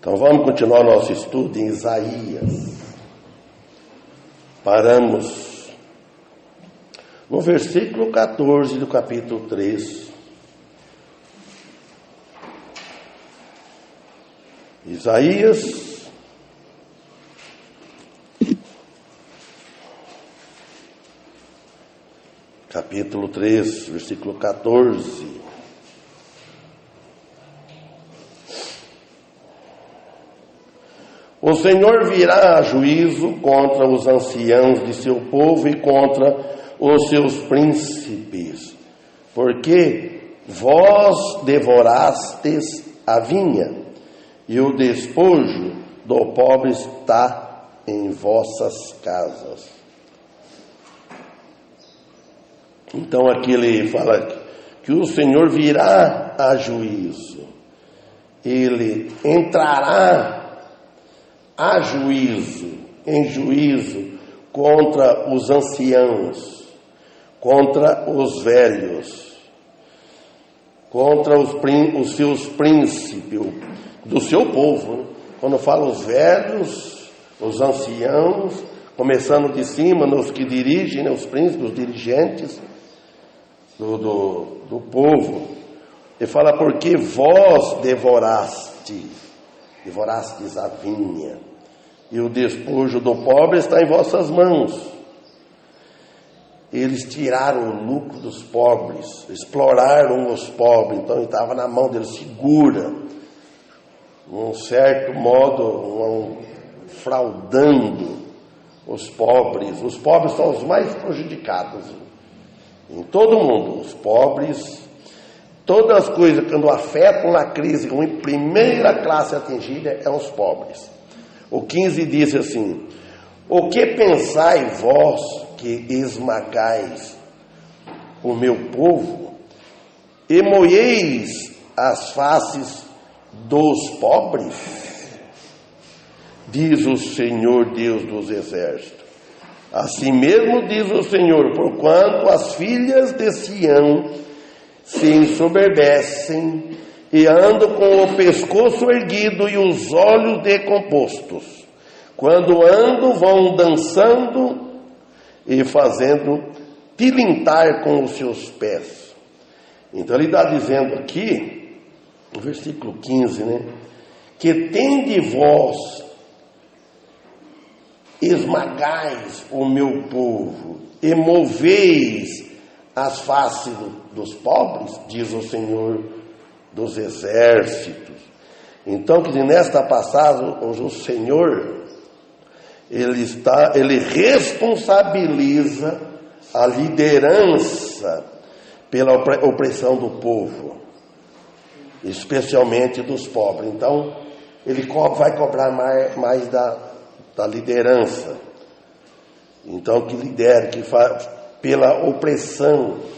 Então vamos continuar nosso estudo em Isaías. Paramos no versículo 14 do capítulo 3. Isaías, capítulo 3, versículo 14. O Senhor virá a juízo contra os anciãos de seu povo e contra os seus príncipes, porque vós devorastes a vinha, e o despojo do pobre está em vossas casas. Então aqui ele fala que o Senhor virá a juízo, ele entrará a juízo, em juízo contra os anciãos, contra os velhos, contra os seus príncipes, do seu povo, né? Quando fala os velhos, os anciãos, começando de cima, nos que dirigem, né? Os príncipes, os dirigentes do povo. Ele fala, porque vós devorastes a vinha, e o despojo do pobre está em vossas mãos. Eles tiraram o lucro dos pobres, exploraram os pobres, então ele estava na mão deles, segura, um certo modo, fraudando os pobres. Os pobres são os mais prejudicados em todo o mundo. Os pobres, todas as coisas quando afetam na crise, como em primeira classe atingida, é os pobres. O 15 diz assim: o que pensai vós que esmagais o meu povo e moeis as faces dos pobres? Diz o Senhor Deus dos exércitos. Assim mesmo diz o Senhor, porquanto as filhas de Sião se ensoberbecem e andam com o pescoço erguido e os olhos decompostos. Quando andam, vão dançando e fazendo tilintar com os seus pés. Então ele está dizendo aqui, no versículo 15, né? Que tende vós, esmagais o meu povo e moveis as faces dos pobres, diz o Senhor dos exércitos. Então, que nesta passagem, o Senhor, ele responsabiliza a liderança pela opressão do povo, especialmente dos pobres. Então, ele vai cobrar mais da liderança. Então, que lidere, que faz pela opressão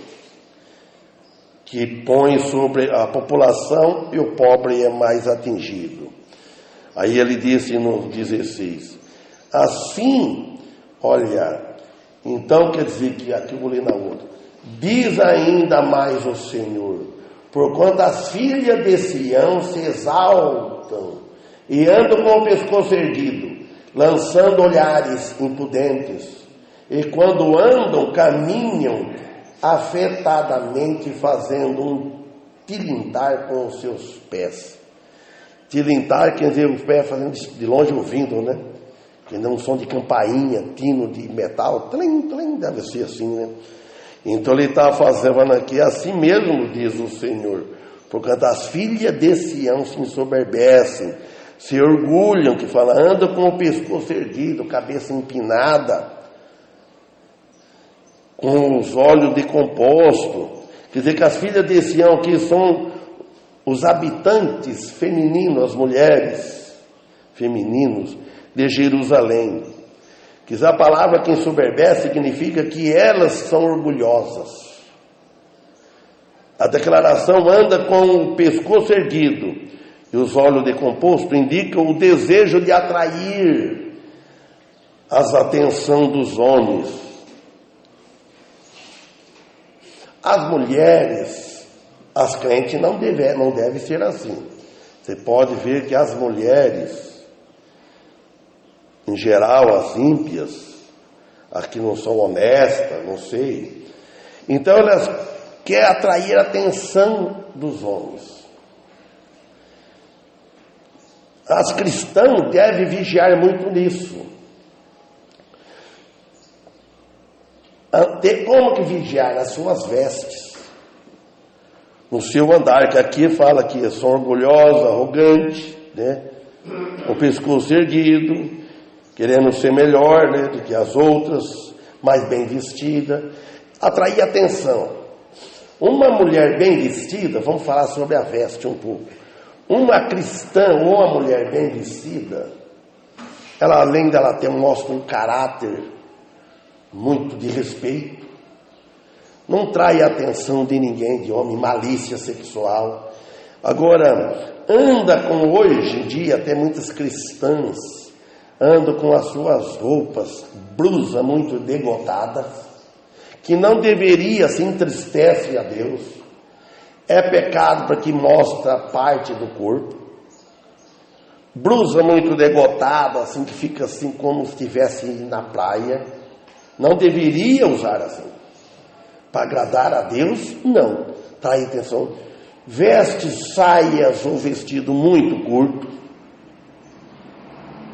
que põe sobre a população, e o pobre é mais atingido. Aí ele disse no 16, assim, olha, então quer dizer que aqui eu vou ler na outra, diz ainda mais o Senhor, porquanto as filhas de Sião se exaltam e andam com o pescoço erguido, lançando olhares impudentes, e quando andam, caminham afetadamente, fazendo um tilintar com os seus pés. Tilintar quer dizer os pés fazendo de longe ouvindo, né? Que não um som de campainha, tino de metal, tlim, tlim, deve ser assim, né? Então ele está fazendo aqui, assim mesmo diz o Senhor, porquanto as filhas de Sião se ensoberbecem, se orgulham, que fala, andam com o pescoço erguido, cabeça empinada, com os olhos decompostos. Quer dizer que as filhas de Sião aqui são os habitantes femininos, as mulheres femininos de Jerusalém. Quer dizer, a palavra que ensoberbece significa que elas são orgulhosas. A declaração anda com o pescoço erguido e os olhos decompostos indicam o desejo de atrair as atenções dos homens. As mulheres, as crentes não devem ser assim. Você pode ver que as mulheres, em geral, as ímpias, as que não são honestas, não sei, então elas querem atrair a atenção dos homens. As cristãs devem vigiar muito nisso. Como que vigiar? Nas suas vestes, no seu andar, que aqui fala que são orgulhosos, arrogantes, né? O pescoço erguido, querendo ser melhor, né, do que as outras, mais bem vestida, atrair atenção. Uma mulher bem vestida, vamos falar sobre a veste um pouco. Uma cristã ou uma mulher bem vestida, ela, além dela ter, mostra um caráter muito de respeito, não trai a atenção de ninguém, de homem, malícia sexual. Agora, anda com, hoje em dia, até muitas cristãs, andam com as suas roupas, blusa muito degotada, que não deveria, se entristece a Deus. É pecado porque mostra parte do corpo. Blusa muito degotada, assim, que fica assim como se estivesse na praia. Não deveria usar assim. Para agradar a Deus, não. Tá aí, atenção. Veste saias ou vestido muito curto.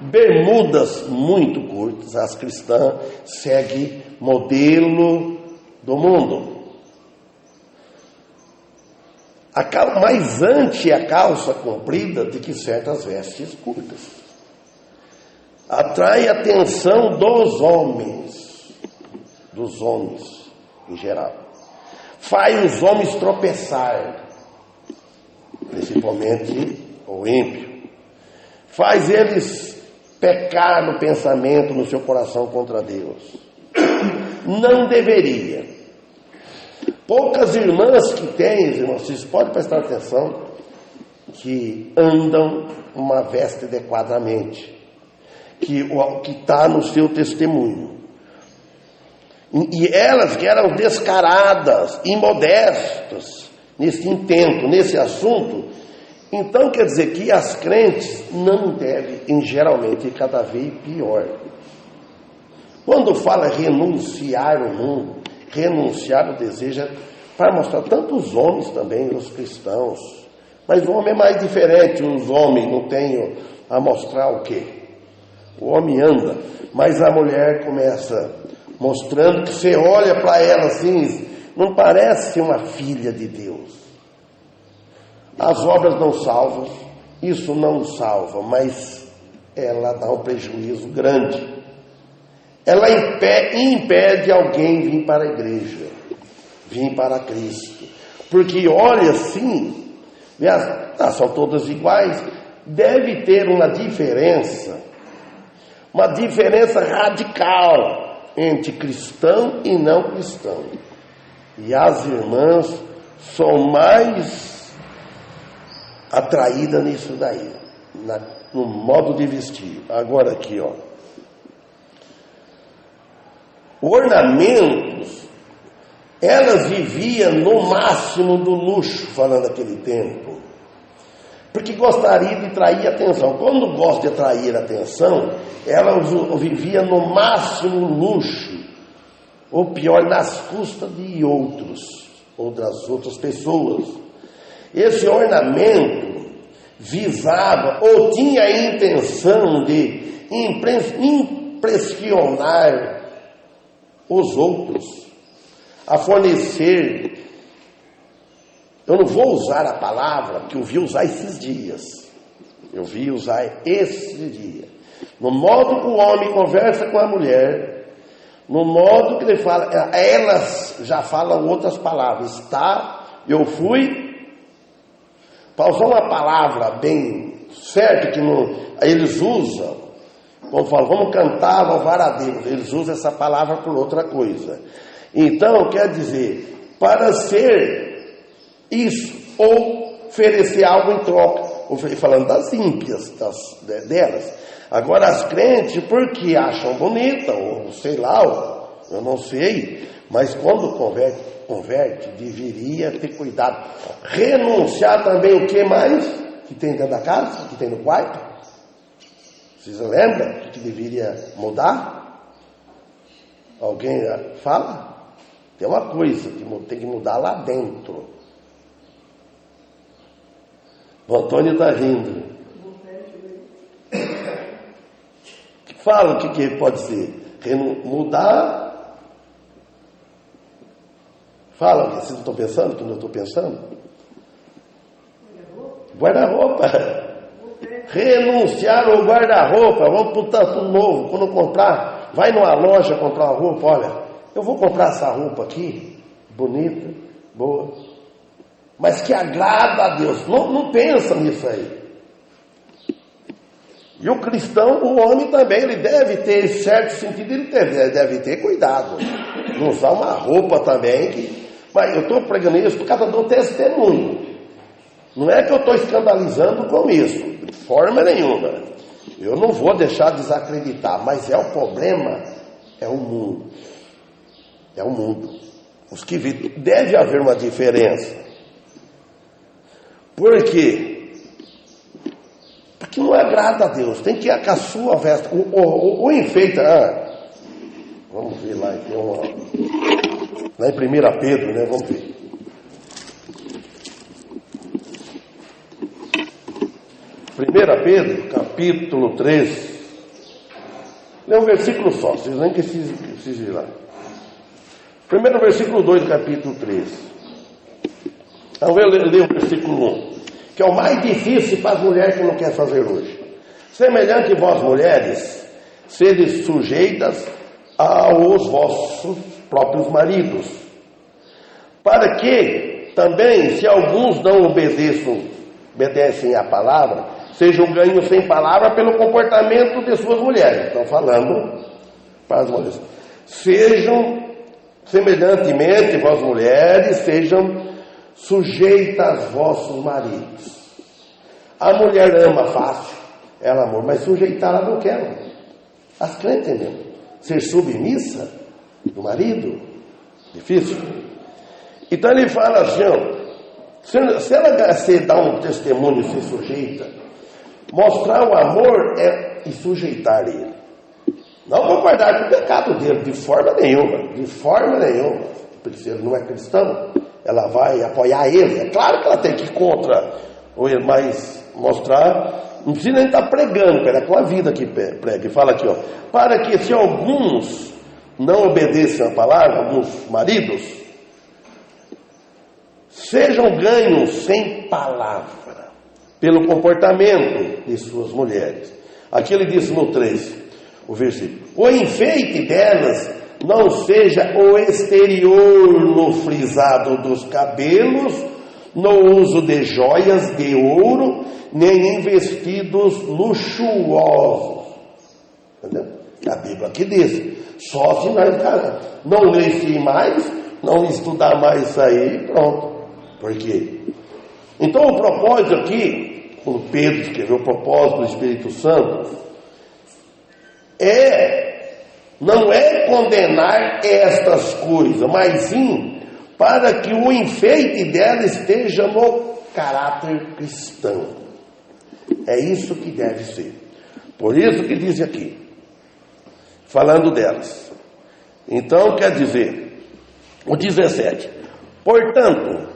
Bermudas muito curtas. As cristãs seguem modelo do mundo. Mais antes a calça comprida do que certas vestes curtas. Atrai a atenção dos homens em geral. Faz os homens tropeçar, principalmente o ímpio. Faz eles pecar no pensamento, no seu coração contra Deus. Não deveria. Poucas irmãs que têm, irmãos, vocês podem prestar atenção, que andam uma veste adequadamente, que está no seu testemunho. E elas que eram descaradas, imodestas, nesse intento, nesse assunto, então quer dizer que as crentes não devem, geralmente, cada vez pior. Quando fala renunciar o mundo, renunciar o desejo, para mostrar tanto os homens também, os cristãos. Mas o homem é mais diferente, os homens não têm a mostrar o quê? O homem anda, mas a mulher começa mostrando que você olha para ela assim, não parece ser uma filha de Deus. As obras não salvam, isso não salva, mas ela dá um prejuízo grande. Ela impede alguém vir para a igreja, vir para Cristo. Porque olha assim, são todas iguais, deve ter uma diferença radical entre cristão e não cristão. E as irmãs são mais atraídas nisso daí, no modo de vestir. Agora aqui, ó. Ornamentos, elas viviam no máximo do luxo, falando naquele tempo, porque gostaria de atrair atenção. Quando gosta de atrair atenção, elas viviam no máximo luxo, ou pior, nas custas de outros, ou das outras pessoas. Esse ornamento visava, ou tinha a intenção de impressionar os outros, a fornecer. Eu não vou usar a palavra que eu vi usar esses dias. Eu vi usar esse dia. No modo que o homem conversa com a mulher, no modo que ele fala, elas já falam outras palavras. Eu fui, para usar uma palavra bem certa, que não, eles usam. Quando falam, vamos cantar, louvar a Deus, eles usam essa palavra por outra coisa. Então, quer dizer, para ser isso, ou oferecer algo em troca, falando das ímpias, delas. Agora, as crentes, porque acham bonita, ou sei lá, eu não sei, mas quando converte, deveria ter cuidado. Renunciar também o que mais? que tem dentro da casa, que tem no quarto? Vocês lembram que deveria mudar? Alguém fala? Tem uma coisa que tem que mudar lá dentro. O Antônio está rindo. Fala o que pode ser. Mudar. Fala, vocês não estão pensando que eu estou pensando? Guarda-roupa. Renunciar ao guarda-roupa. Vamos para o tanto novo. Quando comprar, vai numa loja comprar uma roupa. Olha, eu vou comprar essa roupa aqui, bonita, boa, mas que agrada a Deus. Não pensa nisso aí. E o cristão, o homem também, ele deve ter, em certo sentido, ele deve ter cuidado. Não usar uma roupa também. Mas eu estou pregando isso por causa do testemunho. Não é que eu estou escandalizando com isso, de forma nenhuma. Eu não vou deixar desacreditar, mas o problema é o mundo. É o mundo. Os que deve haver uma diferença. Por quê? Porque não agrada a Deus. Tem que ir com a sua veste. O enfeite. Vamos ver lá. Tem uma, lá em 1 Pedro, né? Vamos ver. 1 Pedro, capítulo 3. Lê um versículo só. Vocês nem precisam ir lá. Primeiro versículo 2 do capítulo 3. Então eu leio o versículo 1, que é o mais difícil para as mulheres que não querem fazer hoje. Semelhante vós mulheres, sede sujeitas aos vossos próprios maridos, para que também, se alguns não obedecem à palavra, sejam ganhos sem palavra pelo comportamento de suas mulheres. Estão falando para as mulheres. Sejam, semelhantemente, vós mulheres, sejam sujeitas aos vossos maridos. A mulher ama fácil, ela amor, mas sujeitar ela não quer. As crentes mesmo. Ser submissa do marido, difícil. Então ele fala assim, se ela dar um testemunho, ser sujeita, mostrar o amor e sujeitar ele. Não concordar com o pecado dele, de forma nenhuma. De forma nenhuma. Porque se ele não é cristão, ela vai apoiar ele. É claro que ela tem que ir contra, mas mostrar, não precisa nem estar pregando, pera com a vida que prega. E fala aqui, para que se alguns não obedeçam a palavra, alguns maridos, sejam ganhos sem palavra, pelo comportamento de suas mulheres. Aqui ele diz no 3, o versículo: o enfeite delas não seja o exterior no frisado dos cabelos, no uso de joias de ouro, nem em vestidos luxuosos. Entendeu? A Bíblia aqui diz, só se nós não ler mais, não estudar mais isso aí, pronto. Por quê? Então o propósito aqui, quando Pedro escreveu o propósito do Espírito Santo, não é condenar estas coisas, mas sim para que o enfeite dela esteja no caráter cristão. É isso que deve ser. Por isso que diz aqui, falando delas. Então quer dizer, o 17: portanto,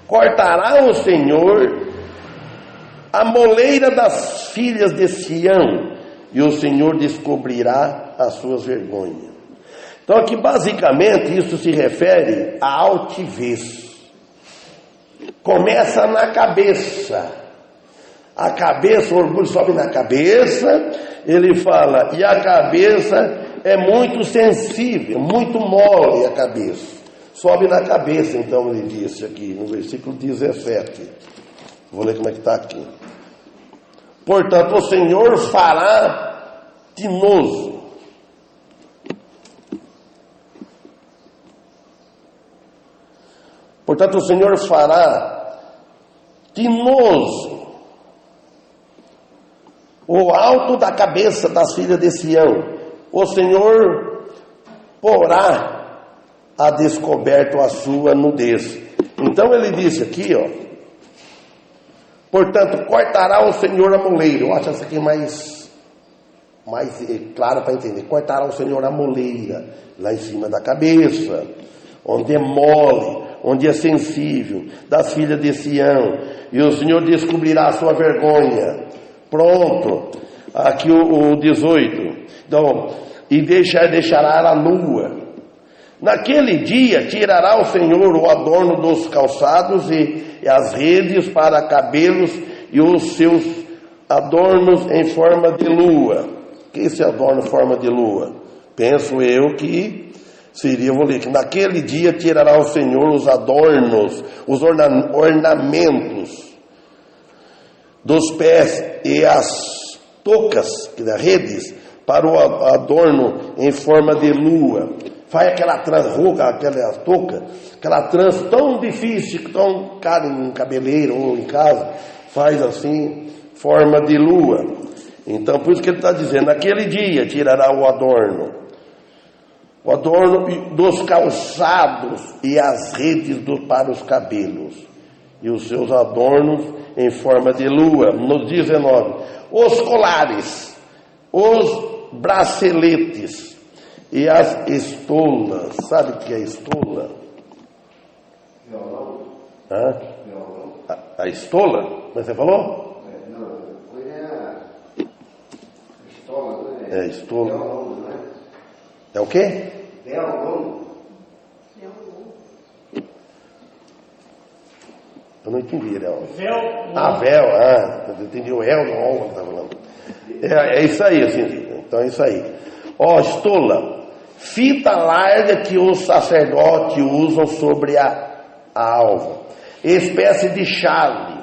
cortará o Senhor a moleira das filhas de Sião, e o Senhor descobrirá as suas vergonhas. Então aqui basicamente isso se refere à altivez. Começa na cabeça. A cabeça, o orgulho sobe na cabeça. Ele fala, e a cabeça é muito sensível, muito mole a cabeça. Sobe na cabeça, então ele disse aqui no versículo 17. Vou ler como é que está aqui. Portanto, o Senhor fará tinoso. Portanto, o Senhor fará tinoso o alto da cabeça das filhas de Sião. O Senhor porá a descoberto a sua nudez. Então ele disse aqui, Portanto, cortará o Senhor a moleira. Eu acho essa aqui mais clara para entender. Cortará o Senhor a moleira lá em cima da cabeça, onde é mole, onde é sensível, das filhas de Sião, e o Senhor descobrirá a sua vergonha. Pronto, aqui o 18. Então, e deixará ela nua. Naquele dia tirará o Senhor o adorno dos calçados e as redes para cabelos e os seus adornos em forma de lua. O que é esse adorno em forma de lua? Penso eu que seria, vou ler, que naquele dia tirará o Senhor os adornos, os ornamentos dos pés e as tocas, que as redes, para o adorno em forma de lua. Faz aquela aquela touca, aquela trança tão difícil, tão cara em cabeleireiro ou em casa, faz assim, forma de lua. Então, por isso que ele está dizendo, naquele dia tirará o adorno dos calçados e as redes para os cabelos, e os seus adornos em forma de lua. No 19, os colares, os braceletes, e as estolas. Sabe o que é estola? Violão. Hã? Violão. A estola? Mas você falou? Não, foi a estola, né? É estola. Violão, não é? É o quê? Violão. Eu não entendi, Léo. Véu. Véu. Eu entendi o réu, não, está falando. É isso aí, assim. Então é isso aí. Estola. Fita larga que os sacerdotes usam sobre a alva, espécie de chale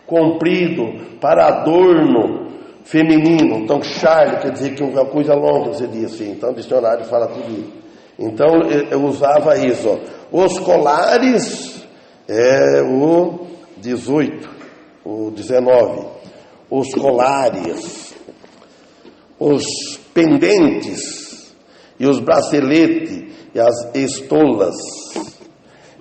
comprido para adorno feminino. Então chale quer dizer que é uma coisa longa, você diz assim. Então o dicionário fala tudo isso. Então eu usava isso. Os colares é o 18, o 19. Os colares, os pendentes e os braceletes e as estolas.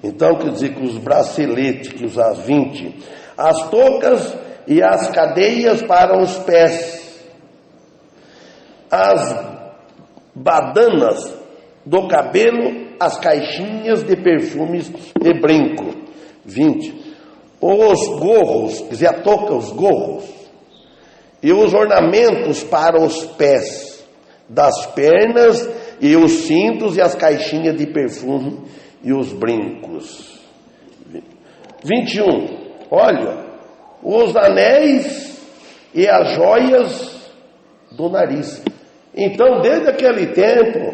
Então quer dizer que os braceletes, que usar 20, as toucas e as cadeias para os pés, as badanas do cabelo, as caixinhas de perfumes e brinco. 20. Os gorros, quer dizer, a touca, os gorros, e os ornamentos para os pés, das pernas, e os cintos e as caixinhas de perfume e os brincos. 21. Olha, os anéis e as joias do nariz. Então, desde aquele tempo,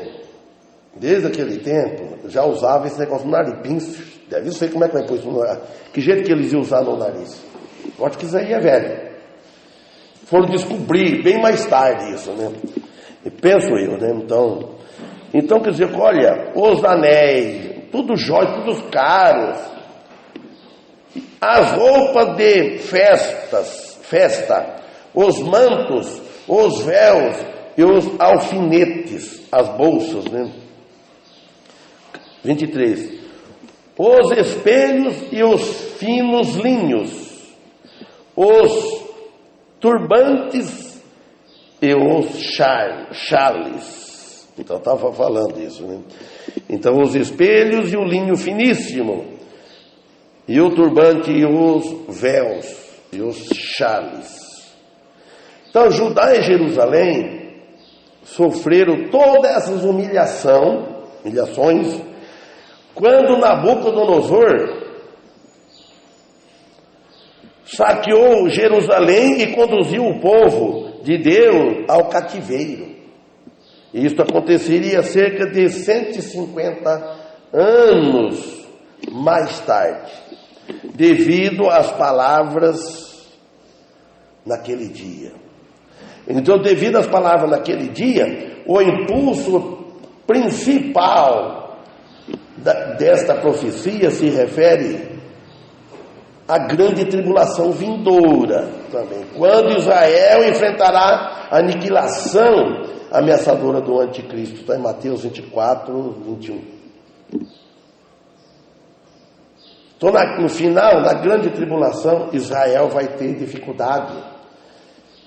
já usava esse negócio no nariz. Pinço, deve ser como é que vai pôr isso no nariz. Que jeito que eles iam usar no nariz? Eu acho que isso aí é velho. Foram descobrir bem mais tarde isso, né? E penso eu, né? Então quer dizer, olha, os anéis, tudo jóia, tudo caros, as roupas de festa, os mantos, os véus e os alfinetes, as bolsas, né? 23. Os espelhos e os finos linhos, os turbantes e os chales. Então estava falando isso, né? Então os espelhos e o linho finíssimo, e o turbante e os véus e os chales. Então Judá e Jerusalém sofreram todas essas humilhações, quando Nabucodonosor saqueou Jerusalém e conduziu o povo de Deus ao cativeiro. E isso aconteceria cerca de 150 anos mais tarde, devido às palavras naquele dia. Então, devido às palavras naquele dia, o impulso principal desta profecia se refere à grande tribulação vindoura também, quando Israel enfrentará a aniquilação ameaçadora do anticristo. Está em Mateus 24, 21. Então, no final da grande tribulação, Israel vai ter dificuldade.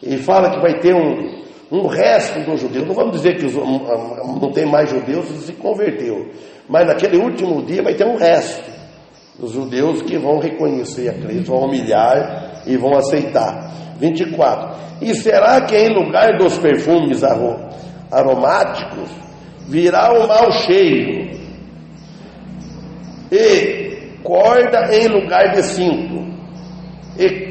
Ele fala que vai ter um resto dos judeus. Não vamos dizer que não tem mais judeus que se converteu, mas naquele último dia vai ter um resto dos judeus que vão reconhecer a Cristo, vão humilhar e vão aceitar. 24. E será que em lugar dos perfumes aromáticos virá o mau cheiro, e corda em lugar de cinto, e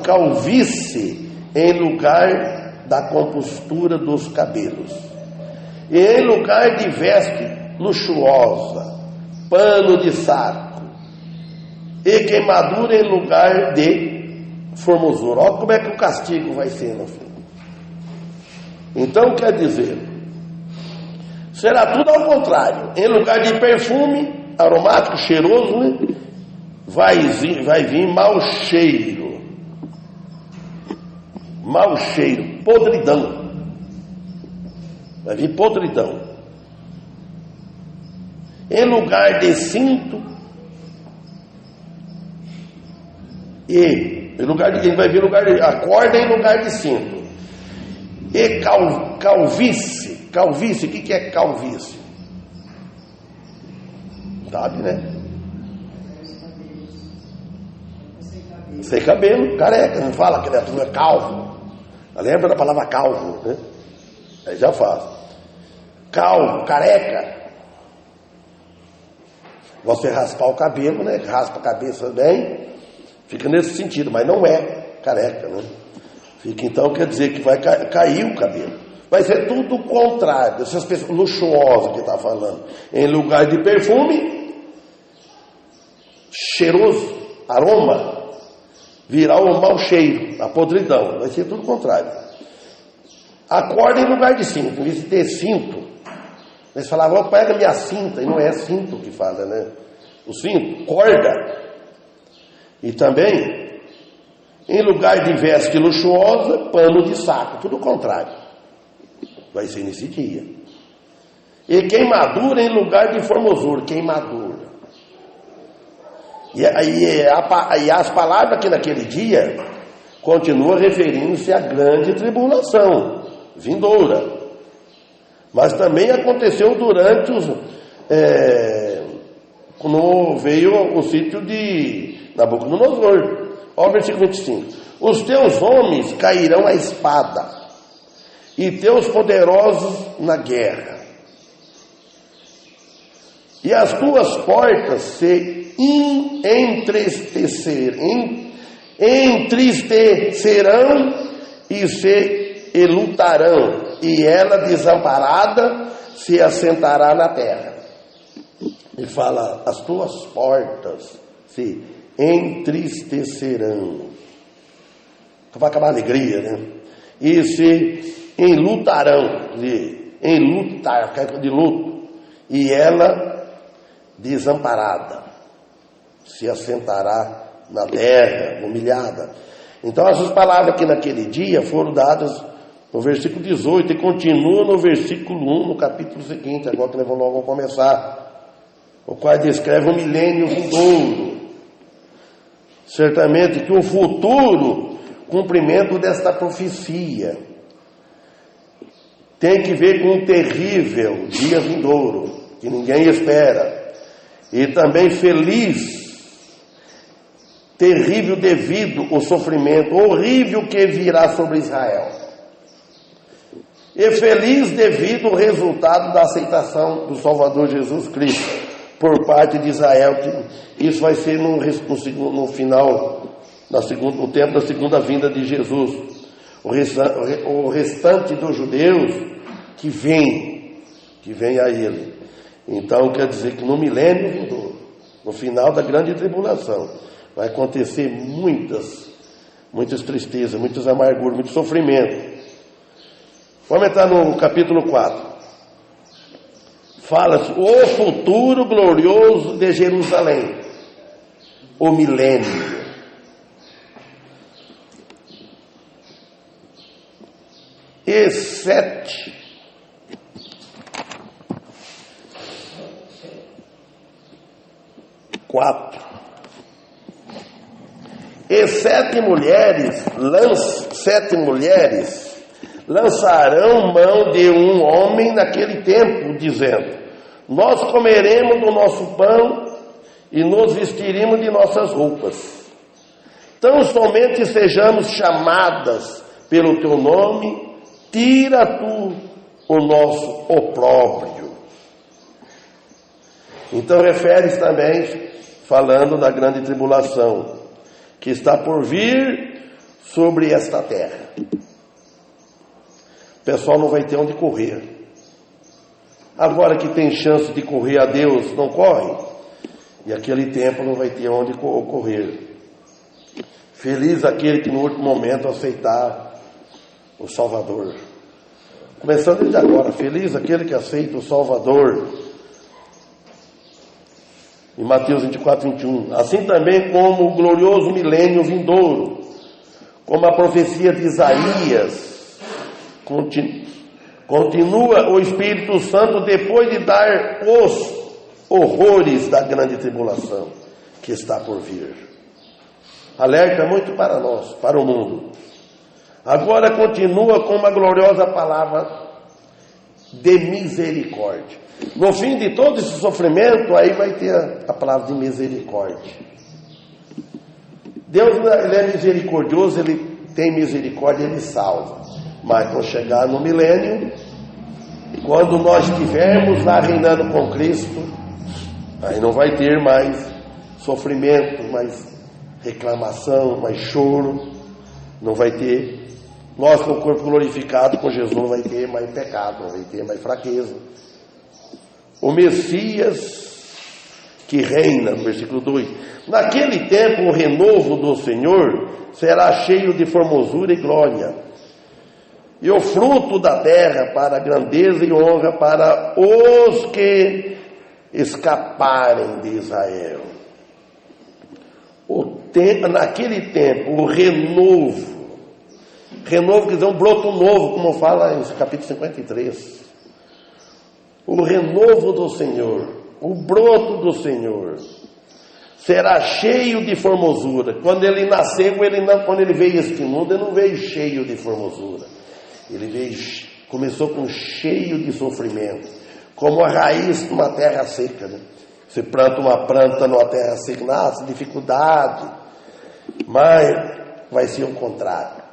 calvície em lugar da compostura dos cabelos, e em lugar de veste luxuosa, pano de saco, e queimadura em lugar de formosura. Olha como é que o castigo vai ser no fim. Então quer dizer, será tudo ao contrário. Em lugar de perfume aromático, cheiroso, né? vai vir mau cheiro, podridão. Vai vir podridão. Em lugar de cinto, vai vir a corda em lugar de cinto. E calvície. Calvície, o que é calvície? Sabe, né? Sem cabelo, careca. Não fala que a turma é calvo. Lembra da palavra calvo, né? Aí já faz. Calvo, careca. Você raspar o cabelo, né? Raspa a cabeça bem. Fica nesse sentido, mas não é careca, né? Fica, então, quer dizer que vai cair o cabelo. Vai ser tudo o contrário. Essas pessoas luxuosas que está falando. Em lugar de perfume, cheiroso, aroma, virá o mau cheiro, a podridão. Vai ser tudo o contrário. A corda em lugar de cinto. Em vez de ter cinto, eles falavam, pega minha cinta. E não é cinto que fala, né? O cinto, corda. E também, em lugar de veste luxuosa, pano de saco. Tudo o contrário. Vai ser nesse dia. E queimadura em lugar de formosura. Queimadura. E as palavras aqui naquele dia continuam referindo-se à grande tribulação vindoura. Mas também aconteceu durante quando veio o sítio de Nabucodonosor. Olha o versículo 25. Os teus homens cairão à espada, e teus poderosos na guerra, e as tuas portas se entristecerão e se elutarão, e ela desamparada se assentará na terra. Ele fala, as tuas portas se entristecerão. Então vai acabar a alegria, né? E se enlutarão, enlutar, de luto, e ela desamparada se assentará na terra, humilhada. Então essas palavras aqui naquele dia foram dadas no versículo 18 e continuam no versículo 1, no capítulo seguinte, agora que nós vamos logo começar, o qual descreve o milênio vindouro. Certamente que o futuro cumprimento desta profecia tem que ver com um terrível dia vindouro, que ninguém espera, e também feliz, terrível devido ao sofrimento horrível que virá sobre Israel, e feliz devido ao resultado da aceitação do Salvador Jesus Cristo por parte de Israel, que isso vai ser no final, no tempo da segunda vinda de Jesus. O restante dos judeus que vem a ele. Então quer dizer que no milênio, no final da grande tribulação, vai acontecer muitas tristezas, muitas amarguras, muito sofrimento. Vamos entrar no capítulo 4. Fala-se o futuro glorioso de Jerusalém, o milênio. E 7. 4. E 7 mulheres lançarão mão de um homem naquele tempo, dizendo: nós comeremos do nosso pão e nos vestiremos de nossas roupas. Tão somente sejamos chamadas pelo teu nome, tira tu o nosso opróbrio. Então refere-se também falando da grande tribulação que está por vir sobre esta terra. O pessoal não vai ter onde correr. Agora que tem chance de correr a Deus, não corre. E aquele tempo não vai ter onde correr. Feliz aquele que no último momento aceitar o Salvador. Começando desde agora. Feliz aquele que aceita o Salvador. Em Mateus 24, 21. Assim também como o glorioso milênio vindouro, como a profecia de Isaías, continua o Espírito Santo depois de dar os horrores da grande tribulação que está por vir. Alerta muito para nós, para o mundo. Agora continua com uma gloriosa palavra de misericórdia. No fim de todo esse sofrimento, aí vai ter a palavra de misericórdia. Deus, ele é misericordioso, ele tem misericórdia, ele salva. Mas quando chegar no milênio, quando nós estivermos lá reinando com Cristo, aí não vai ter mais sofrimento, mais reclamação, mais choro, não vai ter. Nós com o corpo glorificado com Jesus não vai ter mais pecado, não vai ter mais fraqueza. O Messias que reina, no versículo 2. Naquele tempo o renovo do Senhor será cheio de formosura e glória, e o fruto da terra para grandeza e honra para os que escaparem de Israel. Naquele tempo o renovo quer dizer um broto novo, como fala em capítulo 53. O renovo do Senhor, o broto do Senhor, será cheio de formosura. Quando ele nasceu, quando ele veio a este mundo, ele não veio cheio de formosura. Ele começou com cheio de sofrimento, como a raiz de uma terra seca, né? Você planta uma planta numa terra seca, nasce dificuldade, mas vai ser o contrário.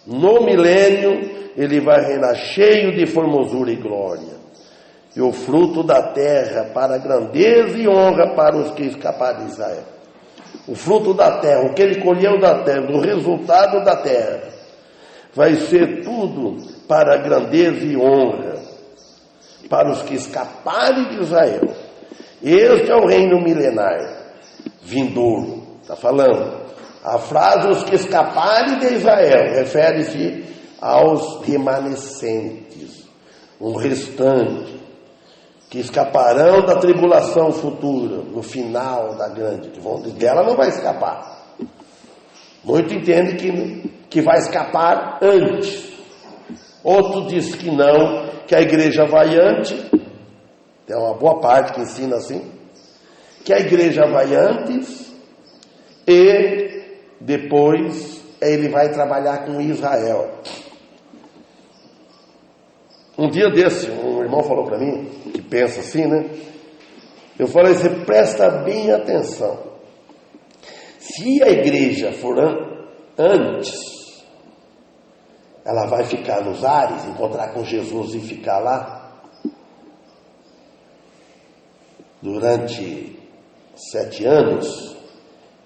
No milênio, ele vai reinar cheio de formosura e glória, e o fruto da terra para grandeza e honra para os que escaparem de Israel. O fruto da terra, o que ele colheu da terra, do resultado da terra, vai ser tudo para grandeza e honra para os que escaparem de Israel. Este é o reino milenar vindouro. Está falando. A frase os que escaparem de Israel refere-se aos remanescentes, um restante, que escaparão da tribulação futura, no final da grande, dela não vai escapar. Muito entende que vai escapar antes. Outro diz que não, que a igreja vai antes. Tem uma boa parte que ensina assim, que a igreja vai antes e depois ele vai trabalhar com Israel. Um dia desse, um irmão falou para mim, que pensa assim, né? Eu falei, você presta bem atenção. Se a igreja for antes, ela vai ficar nos ares, encontrar com Jesus e ficar lá durante 7 anos,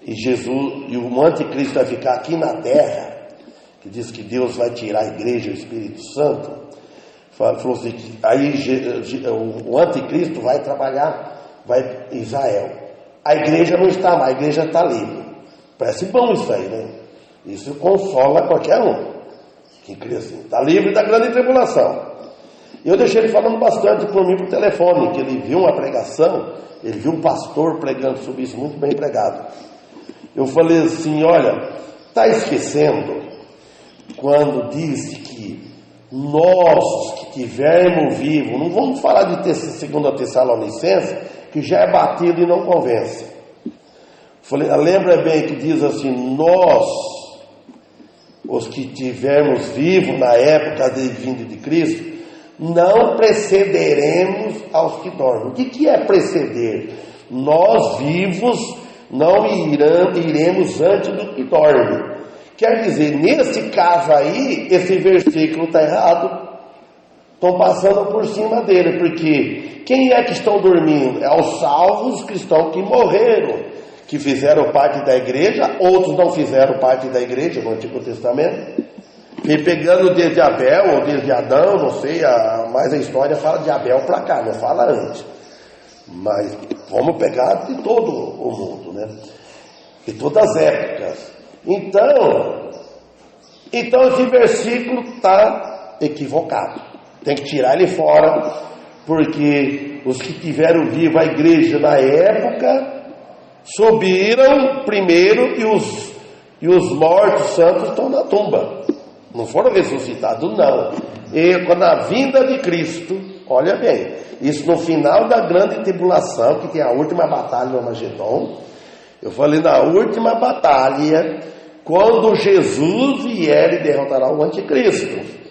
e o anticristo vai ficar aqui na terra, que diz que Deus vai tirar a igreja e o Espírito Santo. Falou assim, aí o anticristo vai trabalhar, vai em Israel. A igreja não está mais, a igreja está livre. Parece bom isso aí, né? Isso consola qualquer um que crê assim. Está livre da grande tribulação. Eu deixei ele falando bastante por mim por telefone, que ele viu uma pregação, ele viu um pastor pregando sobre isso, muito bem pregado. Eu falei assim, olha, está esquecendo quando disse que nós que tivermos vivos, não vamos falar de 2 Tessalonicenses, que que já é batido e não convence. Falei, lembra bem que diz assim, nós, os que tivermos vivos na época de vinda de Cristo, não precederemos aos que dormem. O que é preceder? Nós vivos não iremos antes do que dorme. Quer dizer, nesse caso aí, esse versículo está errado. Estão passando por cima dele, porque quem é que estão dormindo? É os salvos cristãos que morreram, que fizeram parte da igreja, outros não fizeram parte da igreja no Antigo Testamento. E pegando desde Abel ou desde Adão, não sei, mas a história fala de Abel para cá, não fala antes. Mas vamos pegar de todo o mundo, né? De todas as épocas. Então esse versículo está equivocado. Tem que tirar ele fora, porque os que tiveram vivo a igreja na época subiram primeiro e os mortos santos estão na tumba. Não foram ressuscitados, não. E quando a vinda de Cristo, olha bem, isso no final da grande tribulação, que tem a última batalha no Armagedon, eu falei na última batalha, quando Jesus vier e derrotará o anticristo.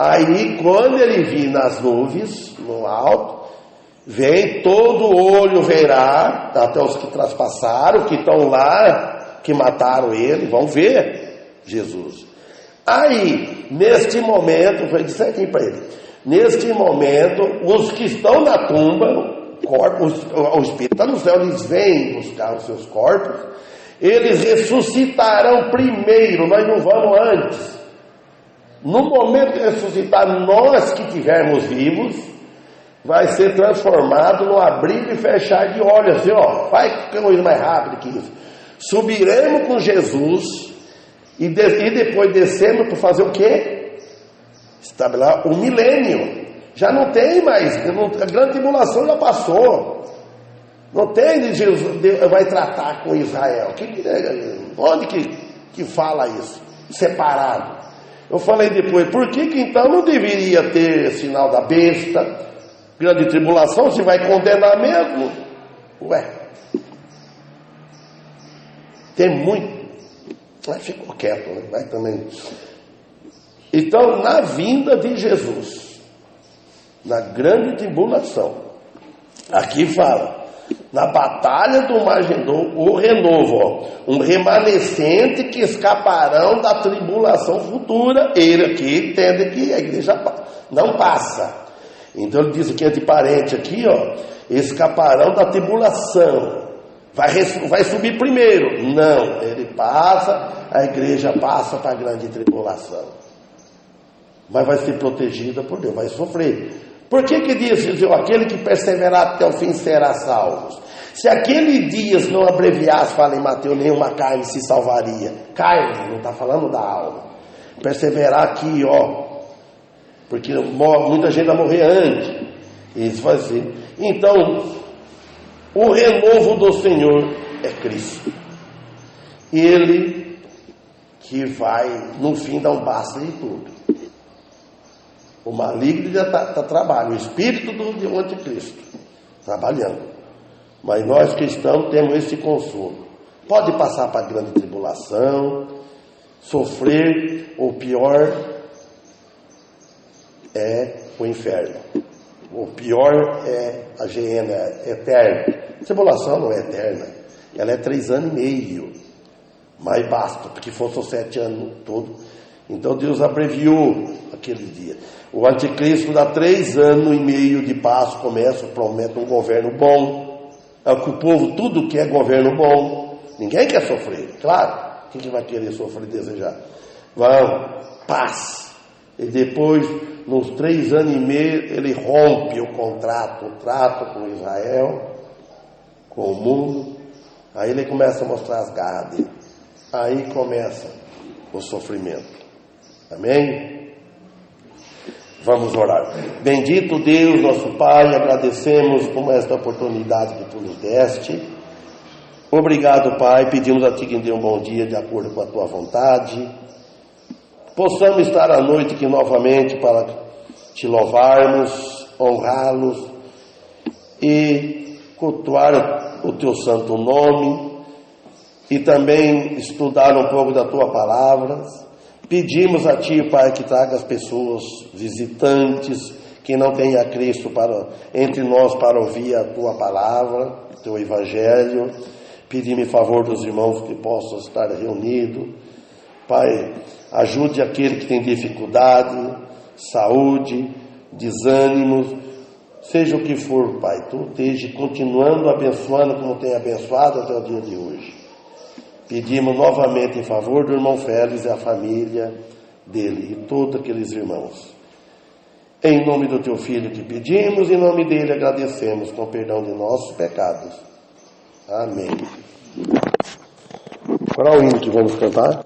Aí, quando ele vir nas nuvens, no alto, vem, todo olho verá, até os que traspassaram, que estão lá, que mataram ele, vão ver Jesus. Aí, neste momento, foi de certinho para ele, neste momento, os que estão na tumba, o Espírito está no céu, eles vêm buscar os seus corpos, eles ressuscitarão primeiro, nós não vamos antes. No momento de ressuscitar, nós que estivermos vivos, vai ser transformado no abrir e fechar de olhos, assim, ó, vai coisa mais rápido que isso. Subiremos com Jesus e depois descemos para fazer o quê? Estabelecer o milênio. Já não tem mais, a grande tribulação já passou. Não tem, Jesus vai tratar com Israel. Onde que fala isso? Separado. Eu falei depois, por que então não deveria ter sinal da besta, grande tribulação, se vai condenar mesmo? Ué, tem muito. Mas ficou quieto, né? Vai também. Então, na vinda de Jesus, na grande tribulação, aqui fala, na batalha do Armagedon, o renovo, ó, um remanescente que escaparão da tribulação futura. Ele aqui entende que a igreja não passa. Então ele diz aqui, entre parênteses aqui, ó, escaparão da tribulação. Vai subir primeiro. Não, ele passa, a igreja passa para a grande tribulação. Mas vai ser protegida por Deus, vai sofrer. Por que diz, aquele que perseverar até o fim será salvo? Se aquele dias não abreviasse, fala em Mateus, nenhuma carne se salvaria. Carne, não está falando da alma. Perseverar aqui, ó, porque muita gente vai morrer antes. Isso vai ser. Então, o renovo do Senhor é Cristo. Ele que vai, no fim, dar um basta de tudo. O maligno já está trabalhando, o espírito do anticristo trabalhando. Mas nós cristãos temos esse consolo. Pode passar para a grande tribulação, sofrer, ou pior é o inferno. O pior é a geena eterna. A tribulação não é eterna, ela é 3 anos e meio. Mas basta, porque fossem 7 anos todos. Então Deus abreviou aquele dia. O anticristo dá 3 anos e meio de paz, promete um governo bom. É o que o povo tudo quer, governo bom. Ninguém quer sofrer, claro. Quem que vai querer sofrer e desejar? Paz. E depois, nos 3 anos e meio, ele rompe o trato com Israel, com o mundo. Aí ele começa a mostrar as garras dele. Aí começa o sofrimento. Amém? Vamos orar. Bendito Deus, nosso Pai, agradecemos por esta oportunidade que Tu nos deste. Obrigado, Pai, pedimos a Ti que nos dê um bom dia de acordo com a Tua vontade. Possamos estar à noite aqui novamente para Te louvarmos, honrá-los e cultuar o teu santo nome e também estudar um pouco da tua palavra. Pedimos a Ti, Pai, que traga as pessoas visitantes que não têm a Cristo entre nós para ouvir a Tua palavra, o Teu Evangelho. Pedimos em favor dos irmãos que possam estar reunidos. Pai, ajude aquele que tem dificuldade, saúde, desânimo, seja o que for, Pai. Tu esteja continuando abençoando como tem abençoado até o dia de hoje. Pedimos novamente em favor do irmão Félix e a família dele e todos aqueles irmãos. Em nome do Teu Filho que pedimos, em nome dele agradecemos com perdão de nossos pecados. Amém. Qual é o hino que vamos cantar?